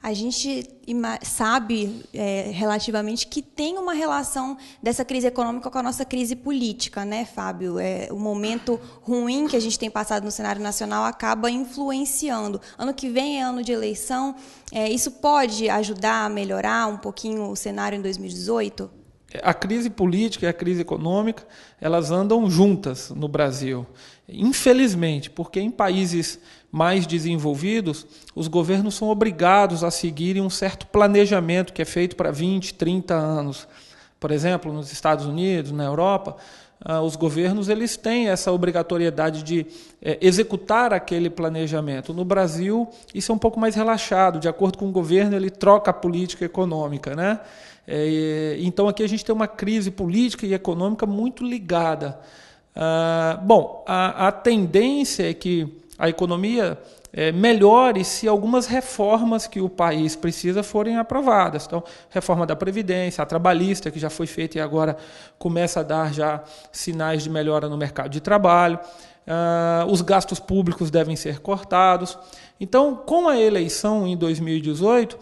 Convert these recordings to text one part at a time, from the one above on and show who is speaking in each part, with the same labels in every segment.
Speaker 1: A gente sabe relativamente que tem uma relação dessa crise econômica com a nossa crise política, né, Fábio? O momento ruim que a gente tem passado no cenário nacional acaba influenciando. Ano que vem é ano de eleição. Isso pode ajudar a melhorar um pouquinho o cenário em 2018?
Speaker 2: A crise política e a crise econômica, elas andam juntas no Brasil. Infelizmente, porque em países mais desenvolvidos, os governos são obrigados a seguirem um certo planejamento que é feito para 20, 30 anos. Por exemplo, nos Estados Unidos, na Europa, os governos eles têm essa obrigatoriedade de executar aquele planejamento. No Brasil, isso é um pouco mais relaxado. De acordo com o governo, ele troca a política econômica, né? Então, aqui a gente tem uma crise política e econômica muito ligada. A tendência é que a economia melhore se algumas reformas que o país precisa forem aprovadas. Então, reforma da Previdência, a trabalhista, que já foi feita e agora começa a dar já sinais de melhora no mercado de trabalho. Os gastos públicos devem ser cortados. Então, com a eleição em 2018,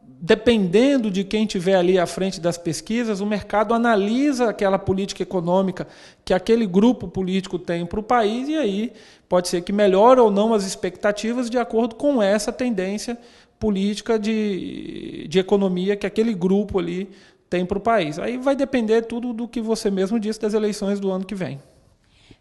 Speaker 2: dependendo de quem estiver ali à frente das pesquisas, o mercado analisa aquela política econômica que aquele grupo político tem para o país e aí pode ser que melhore ou não as expectativas de acordo com essa tendência política de economia que aquele grupo ali tem para o país. Aí vai depender tudo do que você mesmo disse das eleições do ano que vem.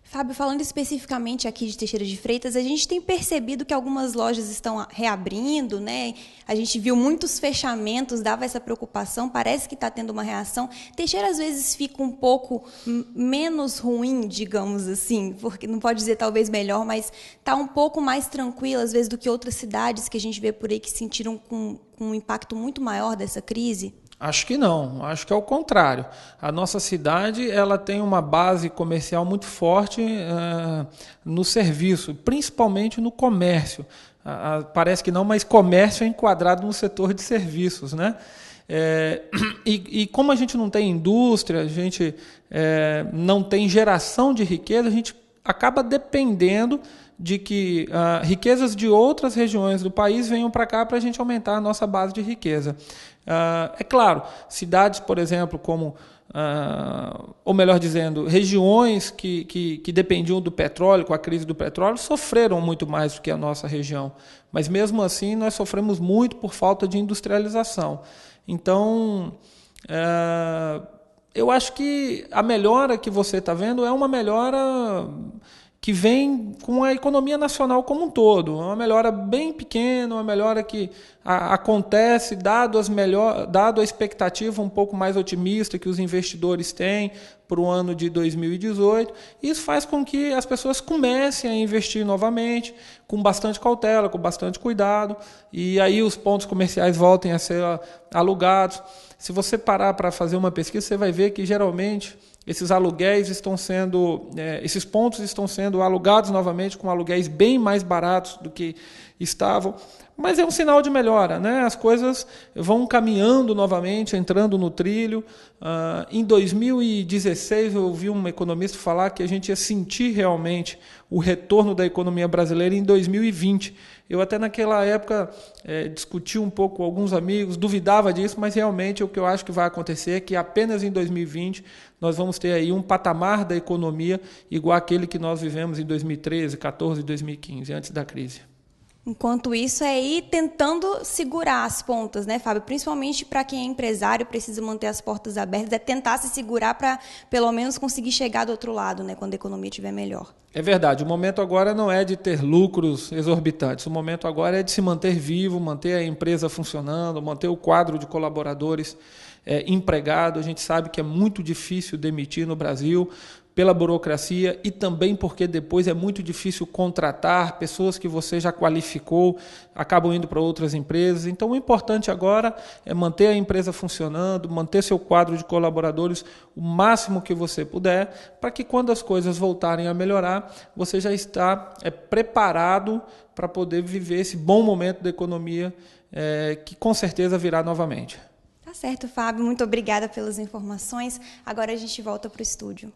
Speaker 1: Fábio, falando especificamente aqui de Teixeira de Freitas, a gente tem percebido que algumas lojas estão reabrindo, né? A gente viu muitos fechamentos, dava essa preocupação, parece que está tendo uma reação. Teixeira, às vezes, fica um pouco menos ruim, digamos assim, porque não pode dizer talvez melhor, mas está um pouco mais tranquila, às vezes, do que outras cidades que a gente vê por aí que sentiram com um impacto muito maior dessa crise?
Speaker 2: Acho que não, acho que é o contrário. A nossa cidade ela tem uma base comercial muito forte no serviço, principalmente no comércio. Parece que não, mas comércio é enquadrado no setor de serviços, né? E como a gente não tem indústria, a gente não tem geração de riqueza, a gente acaba dependendo de que riquezas de outras regiões do país venham para cá para a gente aumentar a nossa base de riqueza. É claro, cidades, por exemplo, como, ou melhor dizendo, regiões que dependiam do petróleo, com a crise do petróleo, sofreram muito mais do que a nossa região. Mas, mesmo assim, nós sofremos muito por falta de industrialização. Então, eu acho que a melhora que você está vendo é uma melhora que vem com a economia nacional como um todo. É uma melhora bem pequena, uma melhora que acontece dado a expectativa um pouco mais otimista que os investidores têm para o ano de 2018. Isso faz com que as pessoas comecem a investir novamente, com bastante cautela, com bastante cuidado, e aí os pontos comerciais voltem a ser alugados. Se você parar para fazer uma pesquisa, você vai ver que, geralmente, esses aluguéis esses pontos estão sendo alugados novamente com aluguéis bem mais baratos do que estavam, mas é um sinal de melhora, né? As coisas vão caminhando novamente, entrando no trilho. Em 2016 eu ouvi um economista falar que a gente ia sentir realmente o retorno da economia brasileira em 2020. Eu até naquela época discuti um pouco com alguns amigos, duvidava disso, mas realmente o que eu acho que vai acontecer é que apenas em 2020 nós vamos ter aí um patamar da economia igual àquele que nós vivemos em 2013, 14 e 2015, antes da crise.
Speaker 1: Enquanto isso, é ir tentando segurar as pontas, né, Fábio? Principalmente para quem é empresário, precisa manter as portas abertas, é tentar se segurar para, pelo menos, conseguir chegar do outro lado, né, quando a economia estiver melhor.
Speaker 2: É verdade, o momento agora não é de ter lucros exorbitantes, o momento agora é de se manter vivo, manter a empresa funcionando, manter o quadro de colaboradores empregado. A gente sabe que é muito difícil demitir no Brasil, pela burocracia e também porque depois é muito difícil contratar pessoas que você já qualificou, acabam indo para outras empresas. Então, o importante agora é manter a empresa funcionando, manter seu quadro de colaboradores o máximo que você puder, para que quando as coisas voltarem a melhorar, você já está preparado para poder viver esse bom momento da economia, que com certeza virá novamente.
Speaker 1: Tá certo, Fábio. Muito obrigada pelas informações. Agora a gente volta para o estúdio.